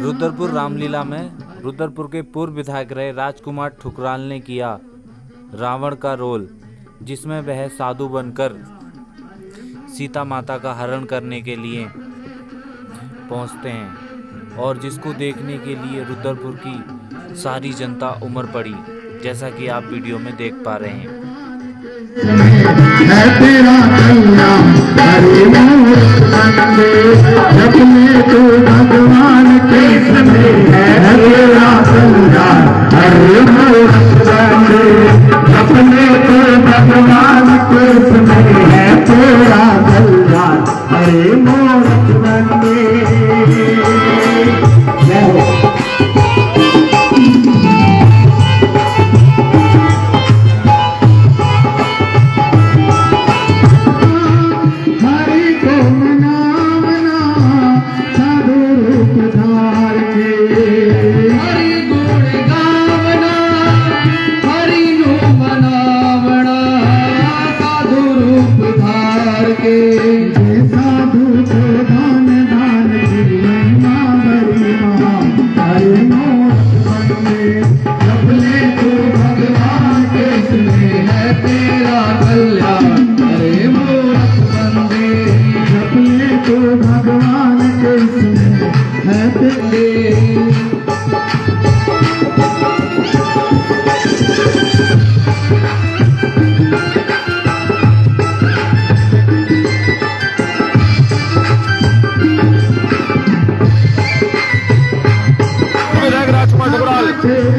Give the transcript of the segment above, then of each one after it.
रुद्रपुर रामलीला में रुद्रपुर के पूर्व विधायक रहे राजकुमार ठुकराल ने किया रावण का रोल, जिसमें वह साधु बनकर सीता माता का हरण करने के लिए पहुंचते हैं और जिसको देखने के लिए रुद्रपुर की सारी जनता उमड़ पड़ी, जैसा कि आप वीडियो में देख पा रहे हैं। तेरा कल्याण हरे मोर बंदे, जब में तू भगवान के समय है तेरा कल्याण हरे मोर बंदे, जब में तू भगवान के समय है तेरा कल्याण हरे मोर बंदे।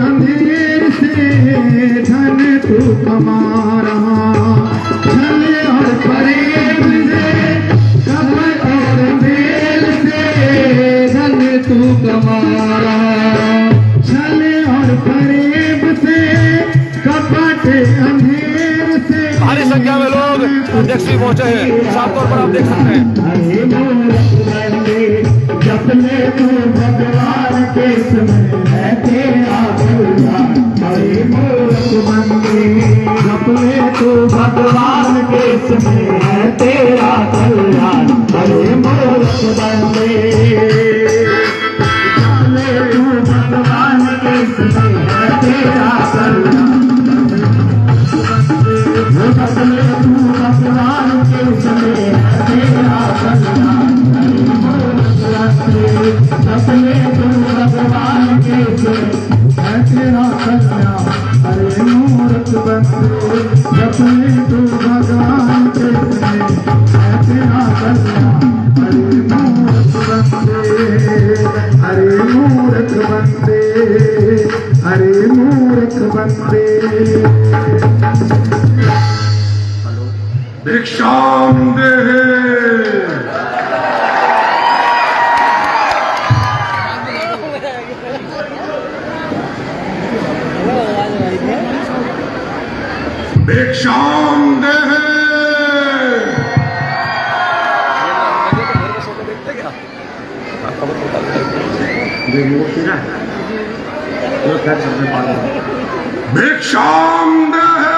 अंधेर से धन तू कमा रहा, छल और फरेब से, कपट और मेल से धन तू कमा रहा, छल और फरेब से, कपट अंधेर से। भारी संख्या में लोग अध्यक्ष भी पहुंचे हैं, साफ तौर पर आप देख सकते हैं। जब ले तू भगवान के समय है तेरा कल्याण हरे मोर बंदे, जब ले तू भगवान के समय है तेरा कल्याण हरे मोर बंदे, जब ले तू भगवान के समय है तेरा कल्याण, जब ले तू भगवान के समय है तेरा कल्याण अपने तू भगवान के है तेरा कल्याण हरे मूर्त बंदे, अपने तू भगवान के है तेरा कल्याण हरे मूर्त बंदे, हरे मूर्त बंदे, हरे मूर्त बंदे। भिक्षाम देहि भिक्षाम देहि। भिक्षाम देहि।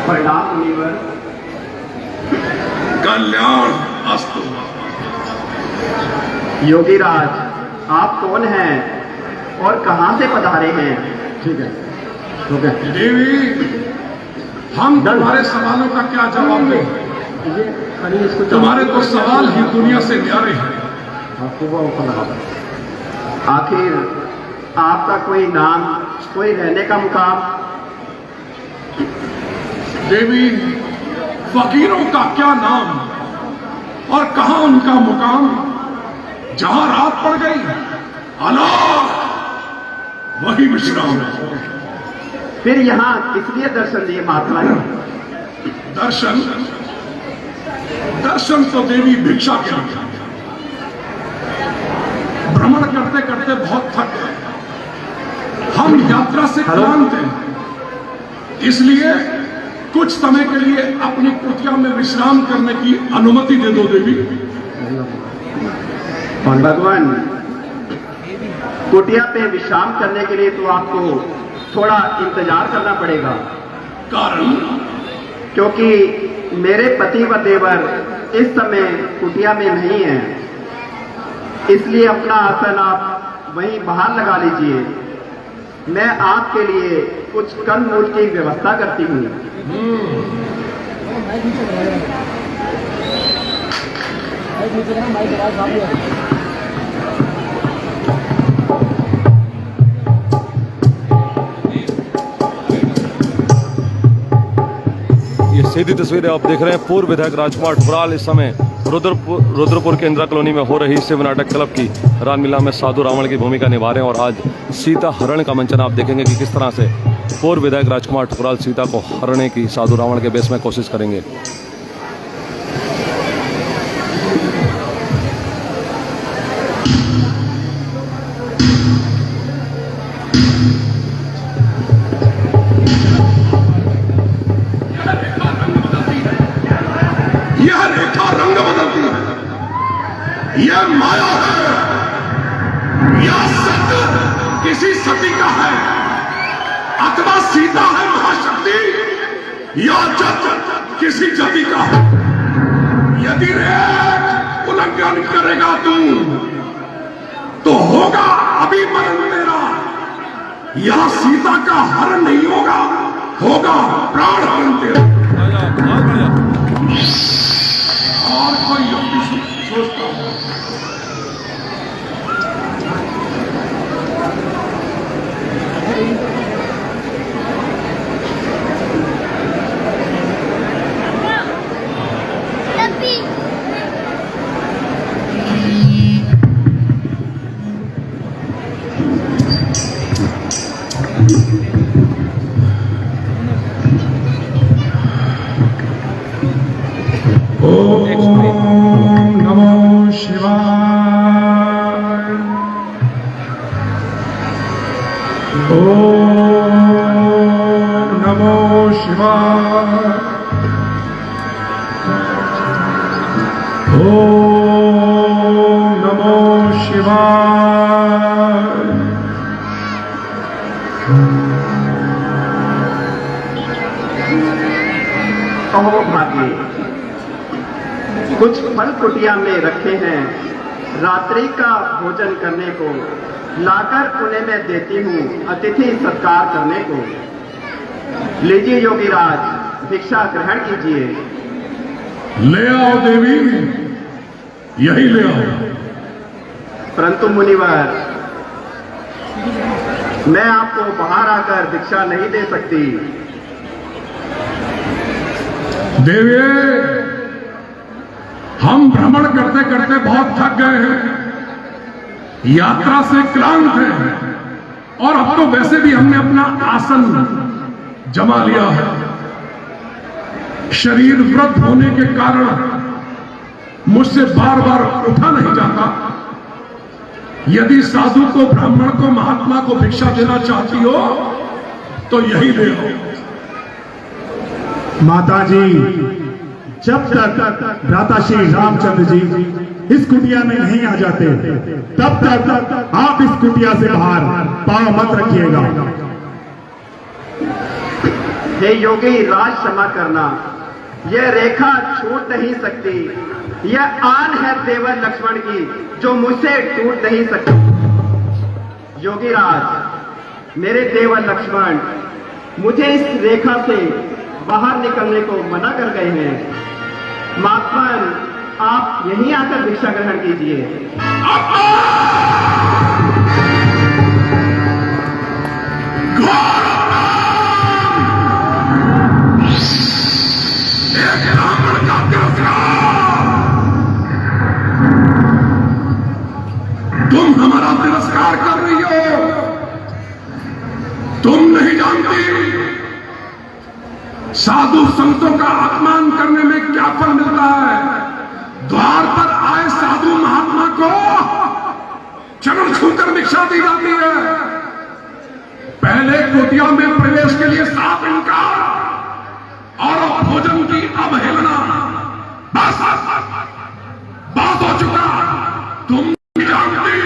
प्रणाम मुनिवर। कल्याण अस्तु। योगीराज, आप कौन हैं और कहां से पधारे हैं? ठीक है, ओके। देवी, हम तुम्हारे सवालों का क्या जवाब दें? तुम्हारे तो सवाल ही दुनिया से न्यारे हैं। आखिर आपका कोई नाम, कोई रहने का मुकाम? देवी, फकीरों का क्या नाम और कहां उनका मुकाम? जहां रात पड़ गई अल्लाह वही विश्राम। फिर यहाँ किस लिए दर्शन दिए महात्मा जी? दर्शन दर्शन तो देवी भिक्षा के लिए। भ्रमण करते करते बहुत थक गए, हम यात्रा से क्लांत हैं, इसलिए कुछ समय के लिए अपनी कुटिया में विश्राम करने की अनुमति दे दो देवी। भगवान, कुटिया पे विश्राम करने के लिए तो आपको थोड़ा इंतजार करना पड़ेगा। कारण क्योंकि मेरे पति व देवर इस समय कुटिया में नहीं है, इसलिए अपना आसन आप वहीं बाहर लगा लीजिए। मैं आपके लिए कुछ कंद-मूल की व्यवस्था करती हूँ। ये सीधी तस्वीरें आप देख रहे हैं पूर्व विधायक राजकुमार ठुकराल इस समय रुद्रपुर के इंदिरा कॉलोनी में हो रही शिव नाटक क्लब की रामलीला में साधु रावण की भूमिका निभा रहे हैं। और आज सीता हरण का मंचन आप देखेंगे कि किस तरह से पूर्व विधायक राजकुमार ठुकराल सीता को हरने की साधु रावण के बेस में कोशिश करेंगे। यह रेखा रंग बदलती है, यह माया है, यह सत्य किसी सती का है अथवा सीता है महाशक्ति, या जत किसी जति का है। यदि रेख उल्लंघन करेगा तू तो होगा अभी मरण तेरा। यह सीता का हरण नहीं होगा, होगा प्राण हरण तेरा। और कोई युक्ति सोचता हूं। नमो शिवाय। ओम नमो शिवाय। ओम नमो शिवाय। कहो भाग्य, कुछ फल कुटिया में रखे हैं, रात्रि का भोजन करने को लाकर उन्हें मैं देती हूँ अतिथि सत्कार करने को। लीजिए योगीराज, भिक्षा ग्रहण कीजिए। ले आओ देवी, यही ले आओ। परंतु मुनिवर, मैं आपको बाहर आकर भिक्षा नहीं दे सकती। देवी, हम भ्रमण करते करते बहुत थक गए हैं, यात्रा से क्लांत हैं, और अब तो वैसे भी हमने अपना आसन जमा लिया है। शरीर वृद्ध होने के कारण मुझसे बार बार उठा नहीं जाता। यदि साधु को, ब्राह्मण को, महात्मा को भिक्षा देना चाहती हो तो यही ले आओ। माता जी, जब तक भ्राता श्री रामचंद्र जी इस कुटिया में नहीं आ जाते, तब तक आप इस कुटिया से बाहर पांव मत रखिएगा। हे योगी राज, क्षमा करना, यह रेखा छूट नहीं सकती। यह आन है देवर लक्ष्मण की, जो मुझसे टूट नहीं सकती। योगी राज, मेरे देवर लक्ष्मण मुझे इस रेखा से बाहर निकलने को मना कर गए हैं। मातमन, आप यहीं आकर भिक्षा ग्रहण कीजिए। तुम हमारा तिरस्कार कर रही हो। तुम नहीं जानती साधु संतों का अपमान करने में क्या फल मिलता है। द्वार पर आए साधु महात्मा को चरण छूकर भिक्षा दी जाती है। पहले कुटिया में प्रवेश के लिए साफ इनकार और भोजन की अवहेलना। बस बात हो चुका। तुम जानती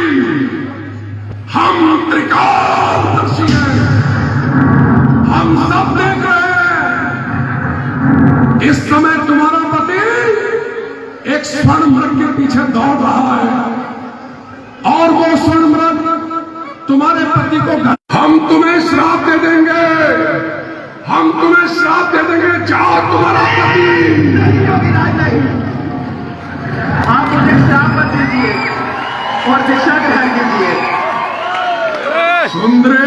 हम त्रिकालदर्शी हैं, हम सब देख रहे हैं। इस समय तुम्हारा पति एक स्वर्ण मृग के पीछे दौड़ रहा है और वो स्वर्ण मृग तुम्हारे पति को हम तुम्हें श्राप दे देंगे, हम तुम्हें श्राप दे देंगे, जाओ तुम्हारा पति। आप मुझे श्राप मत दीजिए और दिशा ग्रहण कीजिए। सुंदरे,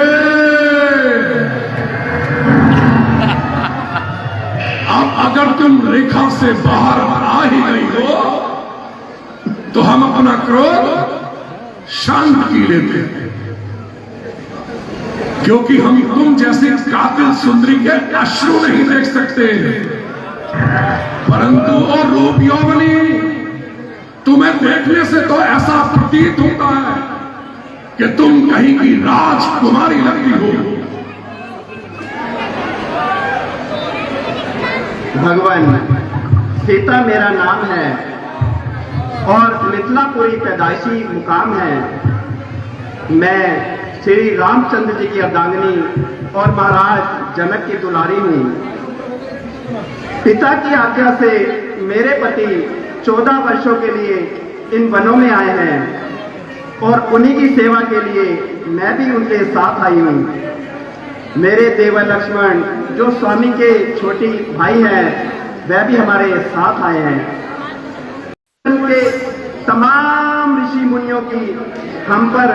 अब अगर तुम रेखा से बाहर आ ही गई हो तो हम अपना क्रोध शांत की लेते हैं, क्योंकि हम तुम जैसी कातिल सुंदरी के अश्रु नहीं देख सकते, परंतु और रूप यौवनी तुम्हें देखने से तो ऐसा प्रतीत होता है कि तुम कहीं की राजकुमारी लगती हो। भगवान, सीता मेरा नाम है और मिथिलापुरी पैदाइशी मुकाम है। मैं श्री रामचंद्र जी की अर्धांगिनी और महाराज जनक की दुलारी हूँ। पिता की आज्ञा से मेरे पति 14 वर्षों के लिए इन वनों में आए हैं और उन्हीं की सेवा के लिए मैं भी उनके साथ आई हूँ। मेरे देवर लक्ष्मण जो स्वामी के छोटी भाई हैं, वह भी हमारे साथ आए हैं। उनके तमाम ऋषि मुनियों की हम पर,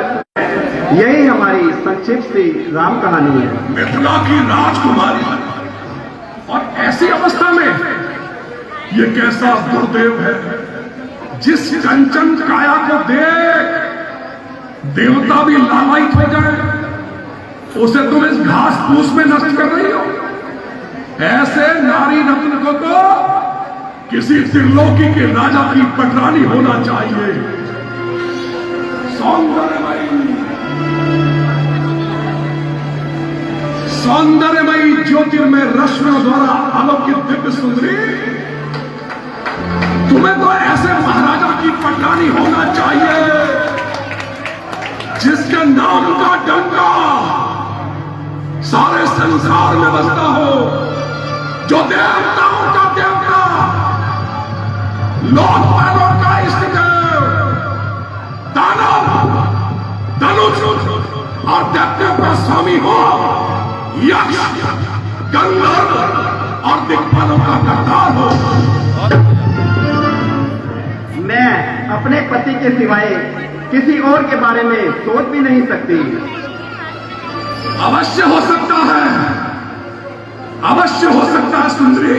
यही हमारी संक्षिप्त सी राम कहानी है। मिथिला की राजकुमारी और ऐसी अवस्था में ये कैसा दुर्देव है जिस कंचन काया को देख देवता भी लालायित हो जाए, उसे तुम इस घास फूस में नष्ट कर रही हो। ऐसे नारी रत्न को तो किसी त्रिलोकी के राजा की पटरानी होना चाहिए। सौंदर्यमयी ज्योतिर्मय रश्मियों द्वारा आलोकित दिव्य सुंदरी, तुम्हें तो ऐसे महाराजा की पटरानी होना चाहिए जिसके नाम का डंका सारे संसार में बजता हो, जो देवताओं का देवता, लोकपालों का इष्टदेव, दानव, धनुष और दैत्यों का स्वामी हो, यक्ष, गंधर्व और दिक्पालों का करतार हो। मैं अपने पति के सिवाय किसी और के बारे में सोच भी नहीं सकती। अवश्य हो सकता है, अवश्य हो सकता है सुंदरी।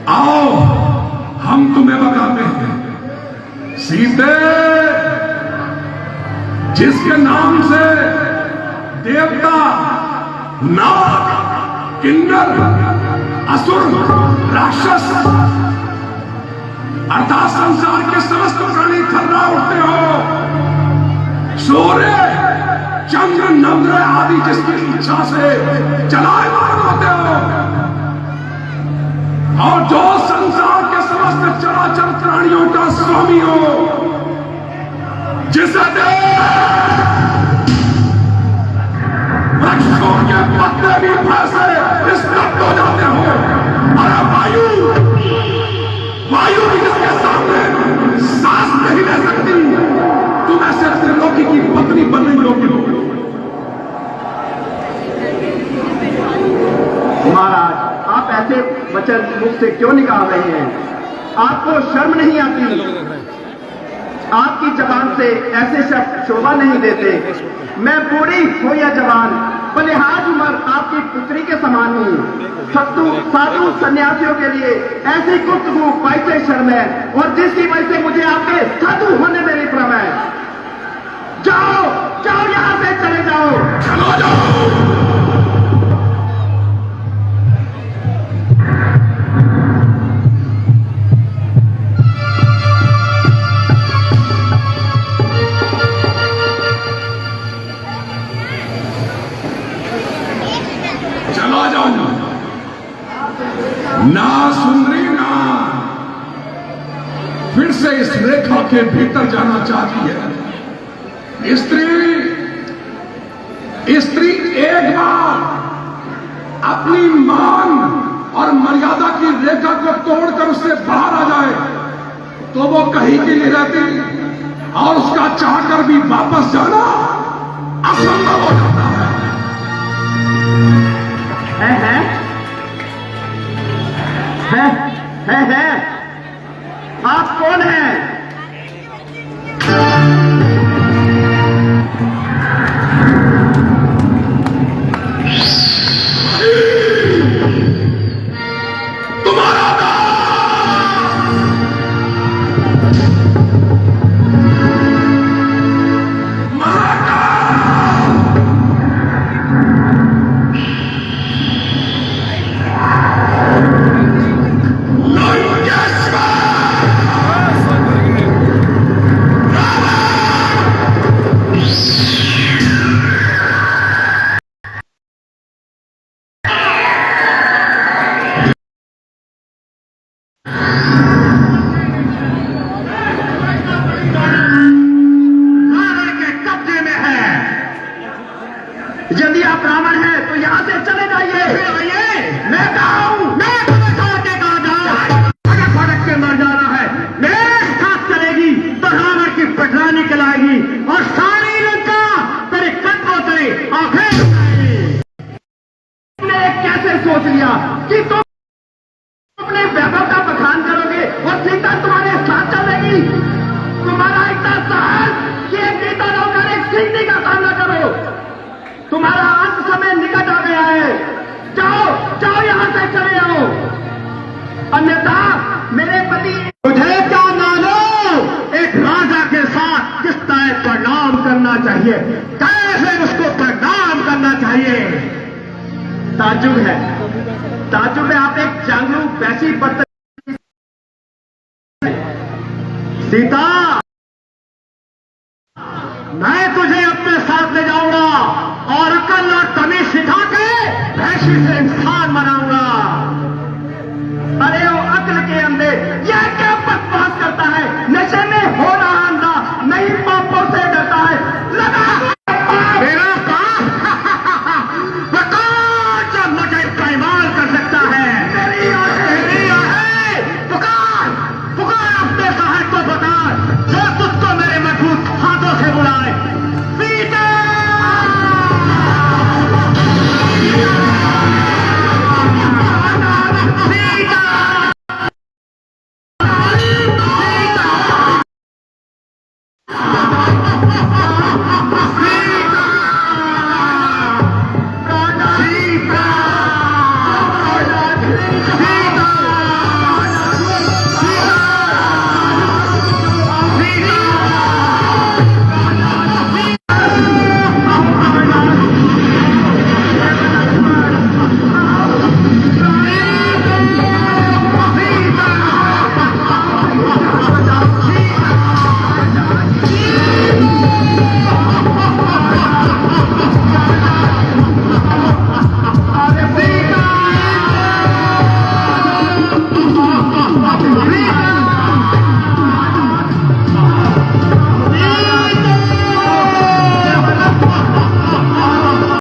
आओ हम तुम्हें बताते हैं। सीते, जिसके नाम से देवता, नाग, किन्नर, असुर, राक्षस अर्थात संसार के समस्त प्राणी थर्रा उठते हो, सूर्य, चंद्र, नंद्र आदि जिसकी इच्छा से चलायमान होते हो, और जो संसार के समस्त चराचर प्राणियों का स्वामी हो, जिसे वृक्षों के पत्ते भी फैसे स्तब्ध हो जाते हो। अरे वायु, वायु भी इसके सामने सांस नहीं ले सकती। तुम ऐसे त्रिलोकी की पत्नी बनने योग्य हो। महाराज, आप ऐसे वचन मुख से क्यों निकाल रहे हैं? आपको शर्म नहीं आती? आपकी जबान से ऐसे शब्द शोभा नहीं देते। मैं बूढ़ी हो या जवान, बलिहाज उम्र आपकी पुत्री के समान हूँ। साधु सन्यासियों के लिए ऐसी गुफ्तगू पैसे शर्म है, और जिसकी वजह से मुझे आपके साधु होने में विभ्रम है। जाओ जाओ, यहाँ से चले जाओ, चलो जाओ। चला जाओ ना सुंदरी ना, फिर से इस रेखा के भीतर जाना चाहती है। स्त्री एक बार अपनी मान और मर्यादा की रेखा से बाहर आ जाए तो वो कहीं की नहीं रहती और उसका चाहकर भी वापस जाना असंभव हो जाता है। आप कौन हैं? यदि आप रावण हैं तो यहां से चले जाइए। मैं कहा हूं, मैं तुम्हें छोड़ के कहा जाऊं। फटक फटक के मर जाना है। मेरे साथ चलेगी तो रावण की पटरानी कहलाएगी और सारी लंका तेरे कदमों तेरे आंखें तुमने कैसे सोच लिया कि तुम अपने वैभव का बखान करोगे और सीता तुम्हारे साथ चलेगी? तुम्हारा इतना साहस कि एक नेता होकर एक सिंधी का सामना करो। तुम्हारा अंत समय निकट आ गया है। जाओ जाओ, यहां से चले जाओ, अन्यथा मेरे पति मुझे क्या मानो। एक राजा के साथ किस तरह प्रणाम करना चाहिए, कैसे उसको प्रणाम करना चाहिए। ताज्जुब है, ताज्जुब है। आप एक जांगलू वैसी बर्तन सीता, मैं तुझे अपने साथ ले जाऊंगा और अकल और तमीज सिखा के भैंसी से इंसान बनाऊंगा। अरे वो अकल के अंधे, यह क्या बकवास करता है? नशे में हो रहा अंधा नहीं पापों से डरता है। लगा मेरा काम वकार जब मुझे इस्तेमाल कर सकता है। तेरी है पुकार पुकार, अपने साहब को बता जो तुझको मेरे मजबूत हाथों से बुलाए। सीता